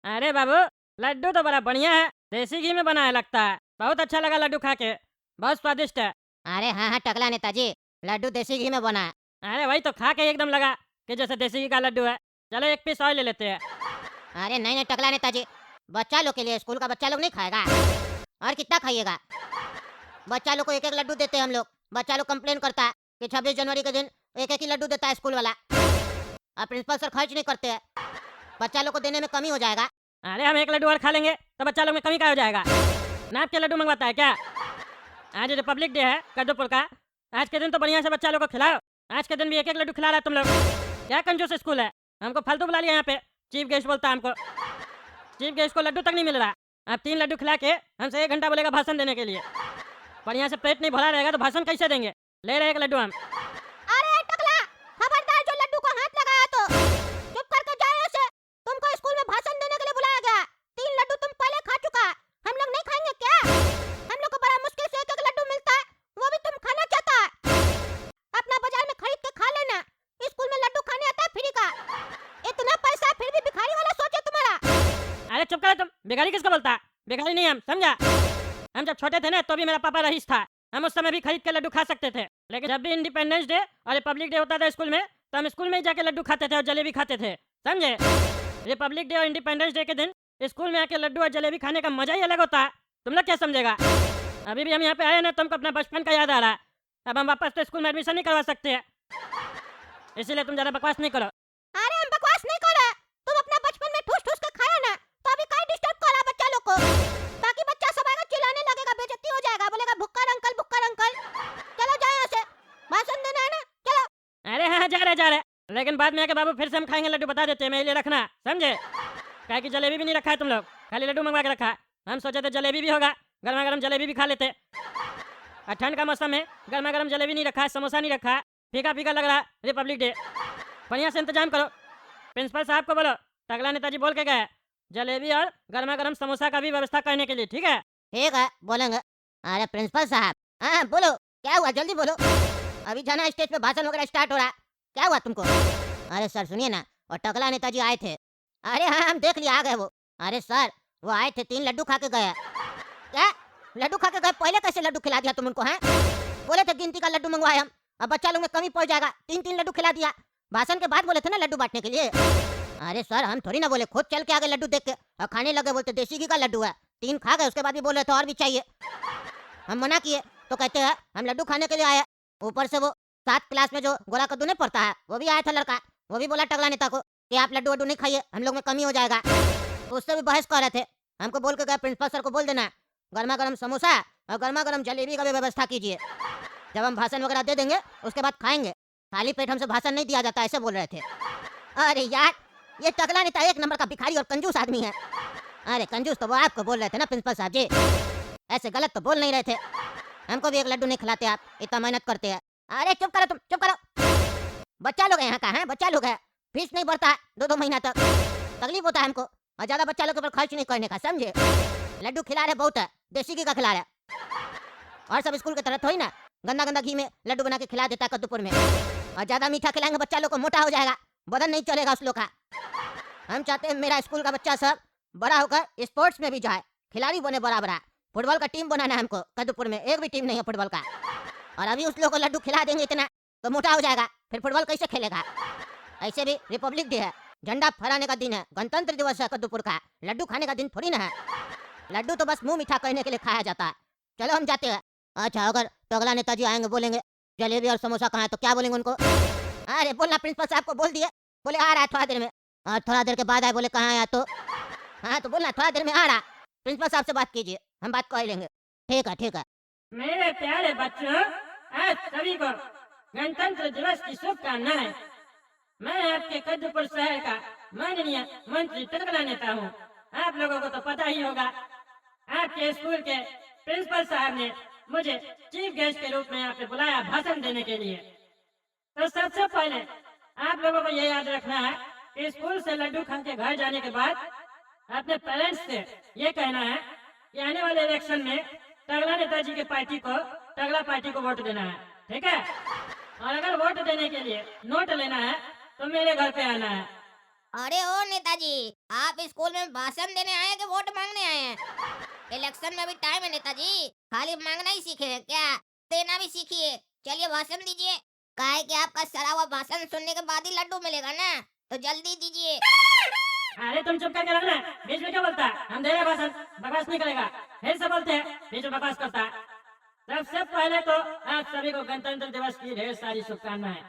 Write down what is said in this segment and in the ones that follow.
अरे बाबू, लड्डू तो बड़ा बढ़िया है, देसी घी में बना है लगता है। बहुत अच्छा लगा लड्डू खा के, बहुत स्वादिष्ट है। अरे हाँ हाँ टकला नेताजी, लड्डू देसी घी में बना है। अरे वही तो खा के एकदम लगा कि जैसे देसी घी का लड्डू है। चलो एक पीस और ले लेते हैं। अरे नहीं नहीं टकला नेताजी, बच्चा लोग के लिए, स्कूल का बच्चा लोग नहीं खाएगा। और कितना खाइएगा? बच्चा लोग को एक एक लड्डू देते हैं हम लोग। बच्चा लोग कंप्लेन करता है कि 26 जनवरी के दिन एक एक ही लड्डू देता है स्कूल वाला, और प्रिंसिपल सर खर्च नहीं करते हैं। बच्चा लोग को देने में कमी हो जाएगा। अरे हम एक लड्डू और खा लेंगे तो बच्चा लोग में कमी का हो जाएगा। नाप के लड्डू मंगवाता है क्या? आज रिपब्लिक डे है कद्दूपुर का। आज के दिन तो बढ़िया से बच्चा लोग को खिलाओ। आज के दिन भी एक एक लड्डू खिला रहा है तुम लोग। क्या कंजूस स्कूल है, हमको फालतू बुला लिया यहाँ पे। चीफ गेस्ट बोलता है हमको, चीफ गेस्ट को लड्डू तक नहीं मिल रहा। अब 3 लड्डू खिला के हमसे 1 घंटा बोलेगा भाषण देने के लिए। बढ़िया से पेट नहीं भरा रहेगा तो भाषण कैसे देंगे? ले रहे एक लड्डू हम। अरे टकला, खबरदार जो लड्डू को हाथ लगाया तो चुप करके जाओ ऐसे। तुमको स्कूल में भाषण देने के लिए बुलाया गया। 3 लड्डू तुम पहले खा चुका है, हम लोग नहीं खाएंगे क्या? हम लोग को बड़ा मुश्किल से एक एक लड्डू मिलता है, वो भी तुम खाना चाहता है। अपना बाजार में खरीद के खा लेना। स्कूल में लड्डू खाने आता है फ्री का। इतना पैसा फिर भी भिखारी वाला सोचे तुम्हारा। अरे चुप करो तुम, भिखारी किसको बोलता है? भिखारी नहीं हम, समझा? हम जब छोटे थे ना तो भी मेरा पापा रईस था। हम उस समय भी खरीद के लड्डू खा सकते थे, लेकिन जब भी इंडिपेंडेंस डे और रिपब्लिक डे होता था स्कूल में तो हम स्कूल में ही जाके लड्डू खाते थे और जलेबी खाते थे, समझे? रिपब्लिक डे और इंडिपेंडेंस डे के दिन स्कूल में आके लड्डू और जलेबी खाने का मजा ही अलग होता है। तुम लोग क्या समझेगा? अभी भी हम यहाँ पे आए ना, तुमको अपना बचपन का याद आ रहा है। अब हम वापस तो स्कूल में एडमिशन नहीं करवा सकते हैं, इसीलिए तुम ज़्यादा बकवास नहीं करो। अरे हम बकवास नहीं कर रहे। तुम अपना बचपन में ठूस ठूस के खाया ना, तो अभी काहे डिस्टर्ब कर रहा बच्चा लोग को? ताकि बच्चा सब आएगा चिल्लाने लगेगा, बेइज्जती हो जाएगा, बोलेगा भुक्कर अंकल भुक्कर अंकल। चलो जाओ यहाँ से, भाषण देना है ना, चलो। अरे हाँ हाँ, जा रहे, लेकिन बाद में आके बाबू फिर से हम खाएंगे लड्डू, बता देते हैं, मेरे लिए रखना, समझे? क्या कि जलेबी भी नहीं रखा है तुम लोग, खाली लड्डू मंगवा के रखा है। हम सोचे थे जलेबी भी होगा, गर्मा गर्म जलेबी भी खा लेते। और ठंड का मौसम है, गर्मा गर्म जलेबी नहीं रखा है, समोसा नहीं रखा है, फीका फीका लग रहा है रिपब्लिक डे। बढ़िया से इंतजाम करो। प्रिंसिपल साहब को बोलो, टकला नेताजी बोल के गए जलेबी और गर्मा गर्म समोसा का भी व्यवस्था करने के लिए, ठीक है? ठीक है, बोलेंगे। अरे प्रिंसिपल साहब, हाँ बोलो, क्या हुआ जल्दी बोलो। अभी जाना स्टेज पे, भाषण वगैरह स्टार्ट हो रहा है। क्या हुआ तुमको? अरे सर सुनिए ना, और टकला नेताजी आए थे। अरे हाँ हम देख लिया, आ गए वो। अरे सर वो आए थे, 3 लड्डू खा के गए। क्या लड्डू खा के गए? पहले कैसे लड्डू खिला दिया तुम उनको? हैं बोले थे गिनती का लड्डू मंगवाए हम, अब बच्चा लोग में कमी पड़ जाएगा, 3 3 लड्डू खिला दिया। भाषण के बाद बोले थे ना लड्डू बांटने के लिए। अरे सर हम थोड़ी ना बोले, खुद चल के आ गए लड्डू देख के और खाने लगे। बोलते देसी घी का लड्डू है। 3 खा गए, उसके बाद भी बोल रहे थे और भी चाहिए। हम मना किए तो कहते हैं हम लड्डू खाने के लिए आए। ऊपर से वो 7 क्लास में जो गोला कद्दू नहीं पड़ता है, वो भी आया था लड़का। वो भी बोला टकला नेता को कि आप लड्डू वड्डू नहीं खाइए, हम लोग में कमी हो जाएगा। तो उससे भी बहस कर रहे थे। हमको बोल के गए प्रिंसिपल सर को बोल देना गर्मा गर्म समोसा और गर्मा गर्म जलेबी का भी व्यवस्था कीजिए। जब हम भाषण वगैरह दे देंगे उसके बाद खाएंगे, खाली पेट हमसे भाषण नहीं दिया जाता, ऐसे बोल रहे थे। अरे यार ये टकला नेता 1 नंबर का भिखारी और कंजूस आदमी है। अरे कंजूस तो वो आपको बोल रहे थे ना प्रिंसिपल साहब जी, ऐसे गलत तो बोल नहीं रहे थे। हमको भी एक लड्डू नहीं खिलाते आप, इतना मेहनत करते हैं। अरे चुप करो तुम, चुप करो। बच्चा लोग है यहाँ का, है बच्चा लोग है, फीस नहीं बढ़ता है 2 2 महीना तक। तकलीफ होता है हमको, और ज्यादा बच्चा लोग के ऊपर खर्च नहीं करने का, समझे? लड्डू खिला रहे बहुत है, देसी घी का खिला रहे। और सब स्कूल की तरह थोड़ी ना गंदा गंदा घी में लड्डू बना के खिला देता कद्दूपुर में। और ज्यादा मीठा खिलाएंगे बच्चा लोग को मोटा हो जाएगा, बदन नहीं चलेगा उस लोग का। हम चाहते हैं मेरा स्कूल का बच्चा सब बड़ा होकर स्पोर्ट्स में भी जाए, खिलाड़ी बने बड़ा बड़ा। फुटबॉल का टीम बनाना है हमको कद्दूपुर में, एक भी टीम नहीं है फुटबॉल का। और अभी उस लोग को लड्डू खिला देंगे इतना तो मोटा हो जाएगा, फिर फुटबॉल कैसे खेलेगा? ऐसे भी रिपब्लिक डे है, झंडा फहराने का दिन है, गणतंत्र दिवस है कद्दूपुर का, लड्डू खाने का दिन थोड़ी ना है। लड्डू तो बस मुंह मीठा करने के लिए खाया जाता है। चलो हम जाते हैं। अच्छा अगर टकला नेताजी आएंगे बोलेंगे जलेबी और समोसा कहाँ है, तो क्या बोलेंगे उनको? अरे बोलना प्रिंसिपल साहब को बोल दिए, बोले आ रहा है थोड़ा देर में। और थोड़ा देर के बाद आए, बोले कहाँ आया तो? हाँ तो बोलना थोड़ा देर में आ रहा। प्रिंसिपल साहब से बात कीजिए, हम बात कर लेंगे। ठीक है ठीक है। मेरे प्यारे बच्चों, आज सभी को गणतंत्र दिवस की शुभकामनाएं। मैं आपके कद्दूपुर शहर का माननीय मंत्री टकला नेता हूँ। आप लोगों को तो पता ही होगा, आपके स्कूल के प्रिंसिपल साहब ने मुझे चीफ गेस्ट के रूप में यहाँ पे बुलाया भाषण देने के लिए। तो सबसे पहले आप लोगों को ये याद रखना है कि स्कूल से लड्डू खा के घर जाने के बाद अपने पेरेंट्स से ये कहना है कि आने वाले इलेक्शन में टकला नेताजी के पार्टी को, टकला पार्टी को वोट देना है, ठीक है? और अगर वोट देने के लिए नोट लेना है तो मेरे घर पे आना है। अरे ओ नेताजी, आप स्कूल में भाषण देने आए हैं कि वोट मांगने आए हैं? इलेक्शन में भी टाइम है नेताजी, खाली मांगना ही सीखे हैं क्या? देना भी सीखिए। चलिए भाषण दीजिए। काहे कि आपका सड़ा हुआ भाषण सुनने के बाद ही लड्डू मिलेगा ना, तो जल्दी दीजिए। अरे तुम चुप करके रहना, बीच में क्यों बोलता है? हम दे रहे हैं भाषण, बकवास नहीं करेगा। फिर से बोलते हैं, बीच में बकवास करता है। सबसे पहले तो आप सभी को गणतंत्र दिवस की ढेर सारी शुभकामनाएं।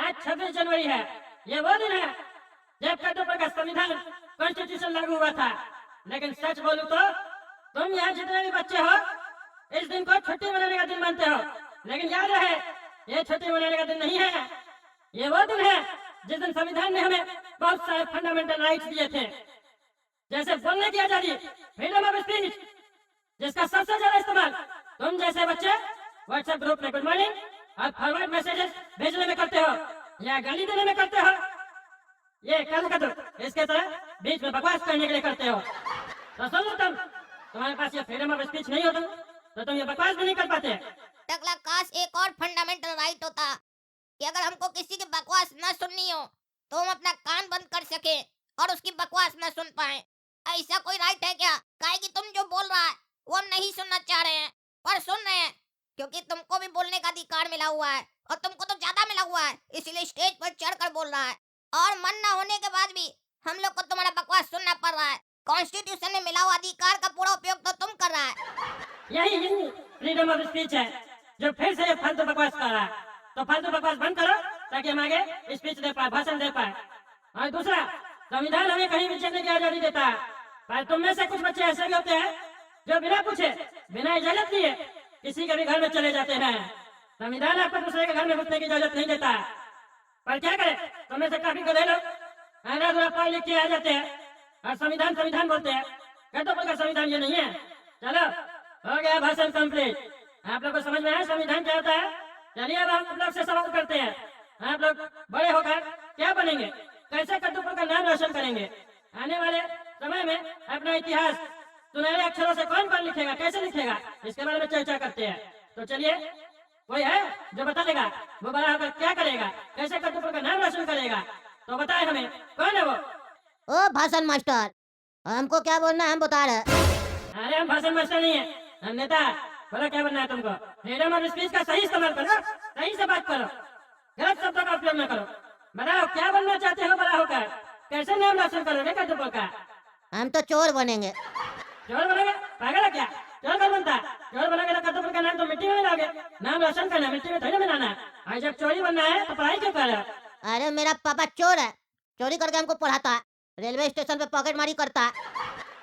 आज 26 जनवरी है, ये वो दिन है जब कद्दूपुर का संविधान कॉन्स्टिट्यूशन लागू हुआ था। लेकिन सच बोलूं तो तुम यहाँ जितने भी बच्चे हो इस दिन को छुट्टी मनाने का दिन मानते हो, लेकिन याद रहे ये छुट्टी मनाने का दिन नहीं है। ये वो दिन है जिस दिन संविधान ने हमें बहुत सारे फंडामेंटल राइट्स दिए थे, जैसे बोलने की आजादी, फ्रीडम ऑफ स्पीच, जिसका सबसे ज्यादा इस्तेमाल तुम जैसे बच्चे व्हाट्सएप ग्रुप में गुड मॉर्निंग और फॉरवर्ड मैसेजेस भेजने में करते हो या गाली देने में करते हो। ये कल का इसके तरह बीच में बकवास करने के लिए करते हो। तो सुन लो, तुम्हारे पास ये फ्रीडम ऑफ स्पीच नहीं होता तो तुम ये बकवास भी नहीं कर पाते। टकला, काश एक और फंडामेंटल राइट होता कि अगर हमको किसी की बकवास न सुननी हो तो हम अपना कान बंद कर सके और उसकी बकवास न सुन पाए। ऐसा कोई राइट है क्या? काहे कि तुम जो बोल रहा है वो हम नहीं सुनना चाह रहे हैं, पर सुन रहे हैं, क्योंकि तुमको भी बोलने का अधिकार मिला हुआ है और तुमको तो ज्यादा मिला हुआ है, इसीलिए स्टेज पर चढ़कर बोल रहा है। और मन न होने के बाद भी हम लोग को तुम्हारा बकवास सुनना पड़ रहा है। कॉन्स्टिट्यूशन में मिला हुआ अधिकार का पूरा उपयोग तो तुम कर रहा है। यही फ्रीडम ऑफ स्पीच है जो फिर से फालतू बकवास कर रहा है। तो फालतू बकवास बंद करो ताकि हम आगे स्पीच दे पाए, भाषण दे पाए। और दूसरा, संविधान हमें कहीं भी चलने की आजादी देता है, पर तुम में से कुछ बच्चे ऐसे भी होते हैं जो बिना पूछे, बिना इजाजत लिए किसी के भी घर में चले जाते हैं। संविधान आपको दूसरे के घर में घुसने की इजाजत नहीं देता, पर क्या करे, तुम में से काफी गधे लोग पढ़ लिख के आ जाते हैं और संविधान संविधान बोलते हैं। कद्दूपुर का संविधान ये नहीं है। चलो, हो गया भाषण कंप्लीट। आप लोग को समझ में आया संविधान क्या होता है? चलिए अब हम लोग से सवाल करते हैं, आप लोग बड़े होकर क्या बनेंगे, कैसे कद्दूपुर का नाम रोशन करेंगे? आने वाले समय में अपना इतिहास सुनहरे अक्षरों से कौन कौन लिखेगा, कैसे लिखेगा, इसके बारे में चर्चा करते हैं। तो चलिए, कोई है जो बता देगा वो बड़ा होकर क्या करेगा, कैसे कद्दूपुर का नाम रोशन करेगा? तो बताए हमें, कौन है वो? ओ भाषण मास्टर, हमको क्या बोलना है हम बता रहे। अरे हम भाषण मास्टर नहीं है, हम नेता। बोलो क्या बनना है तुमको? फ्रीडम ऑफ स्पीच का सही इस्तेमाल करो, सही से बात करो, गलत शब्दों का उपयोग न करो। बताओ क्या बनना चाहते हो बड़ा होकर, कैसे नाम रोशन करोगे कद्दूपुर का? हम तो चोर बनेंगे। चोर बनेंगे? पागल है क्या? चोर कौन बनता? चोर बनेंगे तो कद्दूपुर का नाम तो मिट्टी में मिलाओगे। नाम रोशन करना मिट्टी में थोड़ी मिलाना है। और जब चोरी बनना है तो पढ़ाई क्यों कर रहे हो? अरे मेरा पापा चोर है, चोरी करके हमको पढ़ाता है, रेलवे स्टेशन पे पॉकेटमारी करता है।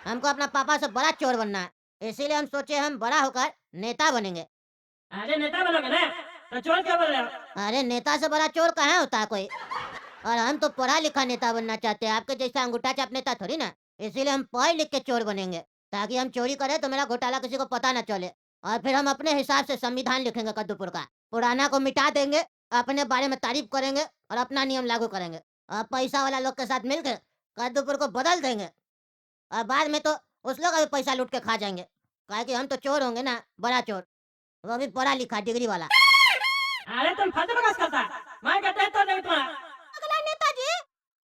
हमको अपना पापा से बड़ा चोर बनना है, इसीलिए हम सोचे हम बड़ा होकर नेता बनेंगे। अरे नेता बनोगे ना, तो चोर क्यों बोल रहे हो? अरे नेता से बड़ा चोर कहाँ होता है कोई? और हम तो पढ़ा लिखा नेता बनना चाहते हैं, आपके जैसा अंगूठा छाप नेता थोड़ी ना। इसीलिए हम पढ़ लिख के चोर बनेंगे, ताकि हम चोरी करें तो मेरा घोटाला किसी को पता न चले। और फिर हम अपने हिसाब से संविधान लिखेंगे कद्दूपुर का, पुराना को मिटा देंगे, अपने बारे में तारीफ करेंगे और अपना नियम लागू करेंगे। और पैसा वाला लोग के साथ मिलकर कद्दूपुर को बदल देंगे, और बाद में तो उस लोग का भी पैसा लूट के खा जाएंगे। काहे कि हम तो चोर होंगे ना, बड़ा चोर, वो भी पढ़ा लिखा डिग्री वाला। अरे तुम फालतू बकवास करता, मैं कहता है तो नहीं तुम्हारा। अगला नेताजी,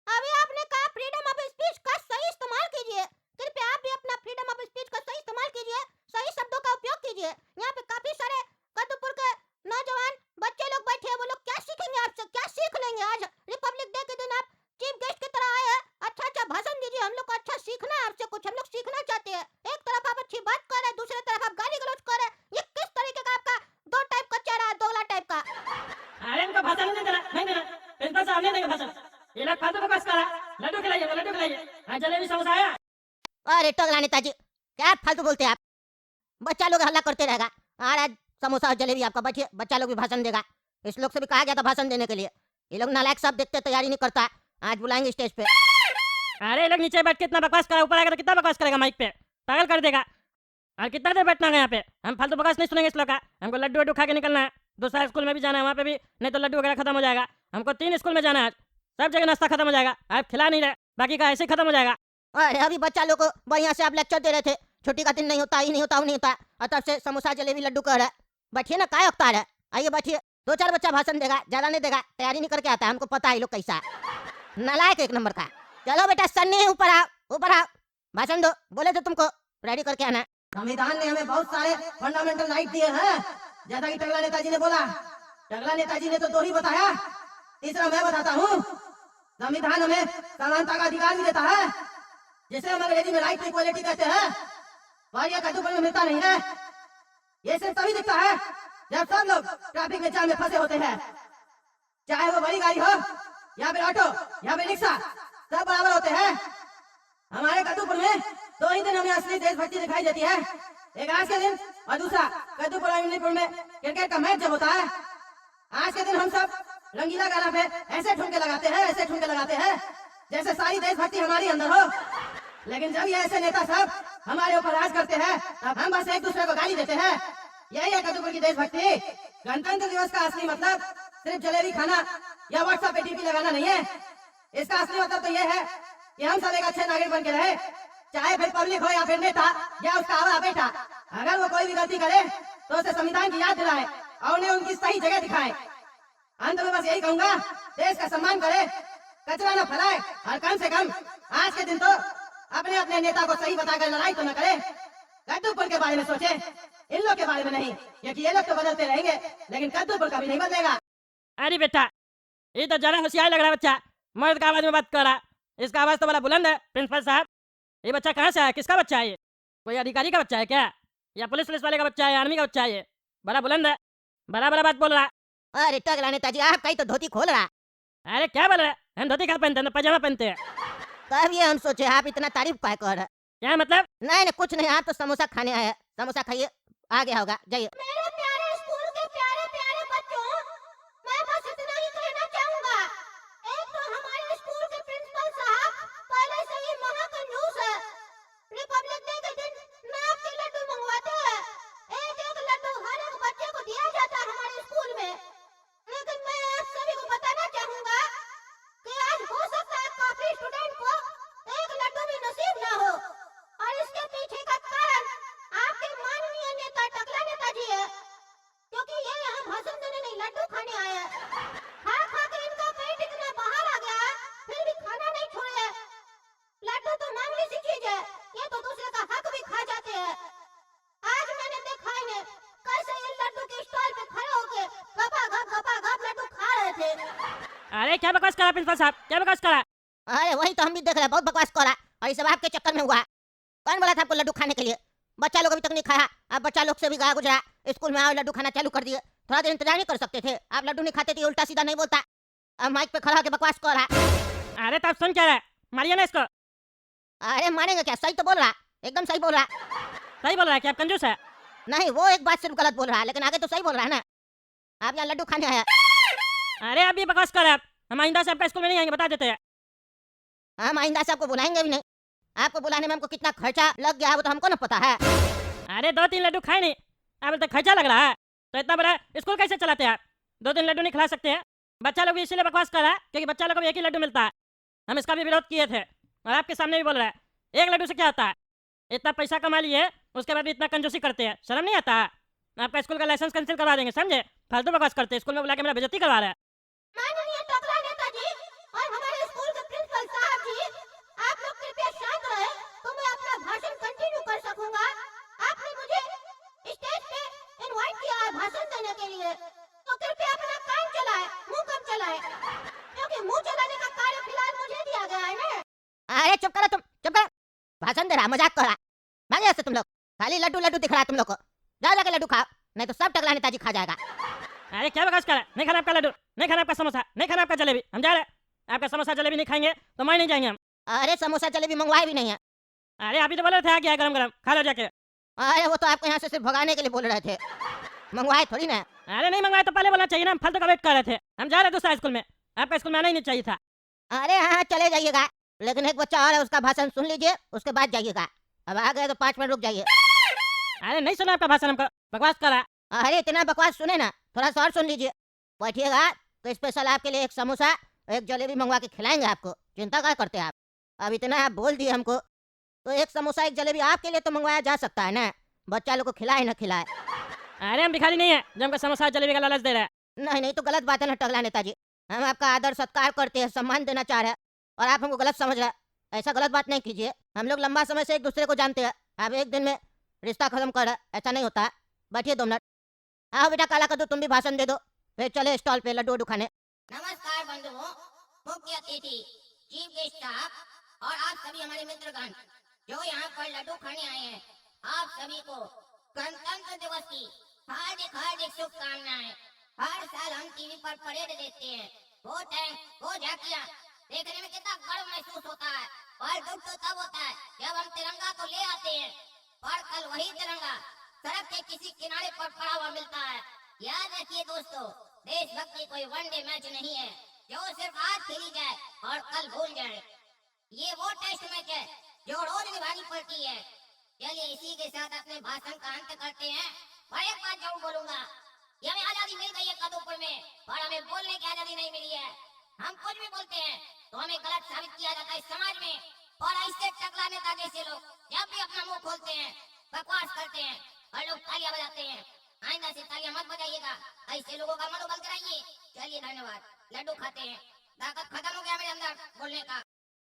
अभी आपने कहा फ्रीडम ऑफ स्पीच का सही इस्तेमाल कीजिए। कृपया आप भी अपना फ्रीडम ऑफ स्पीच का सही इस्तेमाल कीजिए, सही शब्दों का उपयोग कीजिए। यहाँ पे काफी सारे कद्दूपुर के नौजवान बच्चे लोग बैठे हैं, वो लोग क्या सीखेंगे आपसे, क्या सीख लेंगे? आज रिपब्लिक डे के दिन आप चीफ गेस्ट की तरह आए हैं, अच्छा भाषण दीजिए। हम लोग को अच्छा सीखना है आपसे, कुछ हम लोग सीखना चाहते हैं। एक तरफ आप अच्छी बात कर रहे हैं, दूसरी तरफ आप गाली गलौज कर रहे हैं। ये किस तरीके का आपका दो टाइप का चेहरा है, दोगला टाइप का? अरे इनको भाषण नहीं देना, नहीं देना, प्रिंसिपल साहब नहीं देंगे भाषण। ये लोग फालतू बकवास कर रहा है। लड्डू खिलाइए, लड्डू खिलाइए। हाँ, जलेबी समोसा आया? अरे टगला नेताजी, क्या फालतू बोलते हैं आप? बच्चा लोग हल्ला करते रहेगा, आज समोसा और जलेबी आपका। बैठिए, बच्चा लोग भी भाषण देगा। इस लोग से भी कहा गया था भाषण देने के लिए, ये लोग नालायक सब देखते तैयारी नहीं करता। आज बुलाएंगे स्टेज पे। अरे ये लोग नीचे बैठ के इतना बकवास करा, ऊपर आएगा तो कितना बकवास करेगा माइक पे, पागल कर देगा। और कितना देर बैठना है यहाँ पे? हम फालतू बकवास नहीं सुनेंगे इस लोग का। हमको लड्डू वड्डू खा के निकलना है, दूसरा स्कूल में भी जाना है, वहाँ पे भी नहीं तो लड्डू वगैरह खत्म हो जाएगा। हमको 3 स्कूल में जाना है, सब जगह नाश्ता खत्म हो जाएगा। आप खिला नहीं रहे, बाकी का ऐसे ही खत्म हो जाएगा। अरे अभी बच्चा लोग को बढ़िया से आप लेक्चर दे रहे थे, छुट्टी का दिन नहीं होता, ही नहीं होता, वो नहीं होता, और तब से समोसा जलेबी लड्डू कह रहा है। बैठिए ना, काय अवतार है, आइए बैठिए। 2-4 बच्चा भाषण देगा, ज्यादा नहीं देगा, तैयारी नहीं करके आता है, हमको पता है ये लोग कैसा है, नालायक एक नंबर का। चलो बेटा सन्नी ऊपर आओ, ऊपर आओ, भाषण दो, बोले थे तुमको रेडी करके आना। संविधान ने हमें बहुत सारे फंडामेंटल राइट दिए हैं, जैसा कि टकला नेताजी ने बोला। टकला नेताजी ने तो 2 ही बताया, तीसरा मैं बताता हूँ। संविधान हमें समानता का अधिकार भी देता है, जिसे हम अंग्रेजी में राइट टू इक्वलिटी कहते हैं, और यह कद्दूपल में मिलता नहीं है। ये सिर्फ तभी दिखता है जब सब लोग ट्रैफिक में जाम में फंसे होते हैं, चाहे वो बड़ी गाड़ी हो या फिर ऑटो या फिर रिक्शा, सब बराबर होते हैं। हमारे कद्दूपुर में 2 ही दिन हमें असली देशभक्ति दिखाई देती है, एक आज के दिन और दूसरा कद्दूपुर और यूनिपुर में क्रिकेट का मैच जब होता है। आज के दिन हम सब रंगीला गाना पे ऐसे ठुमके लगाते हैं, ऐसे ठुमके लगाते हैं जैसे सारी देशभक्ति हमारी अंदर हो। लेकिन जब ये ऐसे नेता सब हमारे ऊपर राज करते हैं, तब हम बस एक दूसरे को गाली देते हैं। यही है कद्दूपुर की देशभक्ति। गणतंत्र दिवस का असली मतलब सिर्फ जलेबी खाना या व्हाट्सएप पे टीपी लगाना नहीं है। इसका असली मतलब तो यह है कि हम सब एक अच्छे नागरिक बन के रहे, चाहे फिर पब्लिक हो या फिर नेता या उसका आवा बेटा। अगर वो कोई भी गलती करे तो उसे संविधान की याद दिलाए और उन्हें उनकी सही जगह दिखाए। अंत में बस यही कहूंगा, देश का सम्मान करे, कचरा न फैलाए, और कम से कम आज के दिन तो अपने अपने नेता को सही बताकर लड़ाई तो न करे। कद्दूपुर के बारे में सोचे, इन लोग के बारे में नहीं, क्योंकि ये लोग तो बदलते रहेंगे लेकिन कद्दूपुर कभी नहीं बदलेगा। अरे बेटा, ये तो जरा होशियार लग रहा है बच्चा, मर्द का आवाज में बात कर रहा। इसका आवाज तो बड़ा बुलंद है। प्रिंसिपल साहब, ये बच्चा कहाँ से आया, किसका बच्चा है ये? कोई अधिकारी का बच्चा है क्या, या पुलिस वाले का बच्चा है, आर्मी का बच्चा है? ये बड़ा बुलंद है, बड़ा बड़ा बात बोल रहा। अरे टकला नेताजी, आप कहीं तो धोती खोल रहा। अरे क्या बोल रहे, हम धोती क्या पहनते हैं, पजामा पहनते हैं। तब ये हम सोचे आप इतना तारीफ क्या कर रहे। क्या मतलब? नहीं कुछ नहीं, आप तो समोसा खाने आए, समोसा खाइए, आ गया होगा, जाइए। मेरे प्यारे स्कूल के प्यारे प्यारे बच्चों, मैं बस इतना ही कहना चाहूंगा। एक तो हमारे स्कूल के प्रिंसिपल साहब पहले से ही महाकंजूस है। रिपब्लिक डे के दिन नाप के लड्डू मंगवाते हैं, एक एक लड्डू हर एक बच्चे को दिया जाता है हमारे स्कूल में। लेकिन मैं आप सभी को बताना चाहूंगा कि आज हो सकता है काफी स्टूडेंट को एक लड्डू भी नसीब ना हो, और इसके पीछे का कारण आपके माननीय नेता टकला नेताजी है, क्योंकि ये यहाँ भाषण देने नहीं लड्डू खाने आए हैं। खा खा के इनका पेट इतना बाहर आ गया, फिर भी खाना नहीं छोड़े। लड्डू तो मामूली सी चीज है, ये तो दूसरे का हक भी खा जाते हैं। आज मैंने देखा इन्हें कैसे ये लड्डू के स्टॉल पे खड़े होके गपा गप लड्डू खा रहे थे। अरे क्या बकवास करा प्रिंसिपल साहब, क्या बकवास करा? अरे वही तो हम भी देख रहे, बहुत बकवास कर रहा, और ये सब आपके चक्कर में हुआ। कौन बोला था आपको लड्डू खाने के लिए? बच्चा लोग अभी तक नहीं खाया, आप बच्चा लोग से भी गया गुजरा, स्कूल में आओ लड्डू खाना चालू कर दिए। थोड़ा देर इंतजार नहीं कर सकते थे? आप लड्डू नहीं खाते थे, उल्टा सीधा नहीं बोलता, अब माइक पे खड़ा होकर बकवास कर रहा। अरे तब सुन क्या रहा है, मारिए ना इसको। अरे मानेंगे क्या, सही तो बोल रहा, एकदम सही बोल रहा। सही बोल रहा है कि आप कंजूस है? नहीं, वो एक बात सिर्फ गलत बोल रहा है, लेकिन आगे तो सही बोल रहा है ना। आप यहाँ लड्डू खाने आया। अरे आप भी बकवास कर रहे हैं, हम आइंदा से आपका स्कूल में नहीं आएंगे, बता देते हैं। हम आइंदा से आपको बुलाएंगे भी नहीं। आपको बुलाने में हमको कितना खर्चा लग गया है वो तो हमको ना पता है। अरे 2-3 लड्डू खाए नहीं, अब तक खर्चा लग रहा है, तो इतना बड़ा स्कूल कैसे चलाते हैं आप? 2-3 लड्डू नहीं खिला सकते हैं? बच्चा लोग भी इसीलिए बकवास कर रहा है क्योंकि बच्चा लोग को भी एक ही लड्डू मिलता है। हम इसका भी विरोध किए थे और आपके सामने भी बोल रहा है, एक लड्डू से क्या होता है? इतना पैसा कमा लिए, उसके बाद भी इतना कंजूसी करते हैं, शर्म नहीं आता है? आपका स्कूल का लाइसेंस कैंसिल करवा देंगे, समझे? फालतू बकवास करते हैं, स्कूल में बुला के मेरा बेइज्जती करवा रहा है। माननीय टकला नेताजी और हमारे स्कूल के प्रिंसिपल साहब जी, आप लोग कृपया शांत रहे तो मैं अपना भाषण कंटिन्यू कर सकूंगा। आपने मुझे स्टेज पे इनवाइट किया है भाषण देने के लिए, तो कृपया अपना कान चलाए, मुंह कम चलाए, क्योंकि मुंह चलाने का कार्य फिलहाल मुझे दिया गया है ना। अरे चुप करो तुम, चुप करो, भाषण दे रहा, मजाक कर रहा। भागे यहाँ से तुम लोग, खाली लड्डू लड्डू दिख रहा है तुम लोग को। जाओ जाके लड्डू खाओ, नहीं तो सब टकला नेताजी खा जाएगा। अरे क्या बकवास कर रहा है? नहीं खाना आपका लड्डू, नहीं खाना आपका समोसा, नहीं खाना आपका जलेबी, हम जा रहे हैं। आपका समोसा जलेबी नहीं खाएंगे तो मैं नहीं जाएंगे हम। अरे समोसा जलेबी मंगवाए भी नहीं है। अरे अभी तो बोले थे आ गया गरम गरम, खा लो जाके। अरे वो तो आपको यहाँ से सिर्फ भगाने के लिए बोल रहे थे, मंगवाए थोड़ी ना। अरे नहीं मंगवाया तो पहले बोलना चाहिए ना, हम फालतू का वेट कर रहे थे। हम जा रहे दूसरा स्कूल में, आपका स्कूल में आना ही नहीं चाहिए था। अरे हाँ चले जाइएगा, लेकिन एक बच्चा और है, उसका भाषण सुन लीजिए, उसके बाद जाइएगा। अब आ गए तो 5 मिनट रुक जाइए। अरे नहीं सुना आपका भाषण, हमको बकवास कर रहा। अरे इतना बकवास सुने ना, थोड़ा सा और सुन लीजिए। बैठिएगा तो स्पेशल आपके लिए एक समोसा एक जलेबी मंगवा के खिलाएंगे आपको, चिंता क्या करते हैं आप। अब इतना आप बोल दिए हमको, तो एक समोसा एक जलेबी आपके लिए तो मंगवाया जा सकता है ना, बच्चा लोग को खिलाए ना खिलाए। अरे हम भिखारी नहीं है जो हमको समोसा जलेबी का लालच दे रहा है। नहीं नहीं तो गलत बात है ना टकला नेताजी, हम आपका आदर सत्कार करते हैं, सम्मान देना चाह रहे हैं, और आप हमको गलत समझ रहे हैं। ऐसा गलत बात नहीं कीजिए, हम लोग लंबा समय से एक दूसरे को जानते हैं। आप एक दिन में रिश्ता खत्म कर रहे हैं, ऐसा नहीं होता है। बैठिए 2 मिनट। आओ बेटा काला कद्दू, तुम भी भाषण दे दो, फिर चले स्टॉल पे लड्डू खाने। नमस्कार बंधुओं, मुख्य अतिथि, चीफ गेस्ट साहब और आप सभी हमारे मित्रगण जो यहाँ पर लड्डू खाने आए हैं, आप सभी को गणतंत्र दिवस की हार्दिक हार्दिक शुभकामनाएं। हर साल हम टीवी पर परेड देखते हैं, वो टैंक, वो झांकियां देखने में कितना गर्व महसूस होता है। और दुख तो तब होता है जब हम तिरंगा को ले आते हैं और कल वही तिरंगा सड़क के किसी किनारे पर पड़ा हुआ मिलता है। याद रखिए दोस्तों, देशभक्ति कोई वनडे मैच नहीं है जो सिर्फ आज खेली जाए और कल भूल जाए। ये वो टेस्ट मैच है जो रोज निभानी पड़ती है। चलिए इसी के साथ अपने भाषण का अंत करते हैं। और एक बात जरूर बोलूंगा, ये हमें आजादी मिल गई है कदमपुर में, और हमें बोलने की आजादी नहीं मिली है। हम कुछ भी बोलते हैं तो हमें गलत साबित किया जाता है समाज में। और ऐसे टकला नेता जैसे लोग जब भी अपना मुंह खोलते हैं, बकवास करते हैं और लोग तालियां बजाते हैं, आइंदा से तालियां मत बजाइएगा, ऐसे लोगों का मनोबल कराइए। चलिए धन्यवाद, लड्डू खाते हैं। ताकत खत्म हो गया मेरे अंदर बोलने का।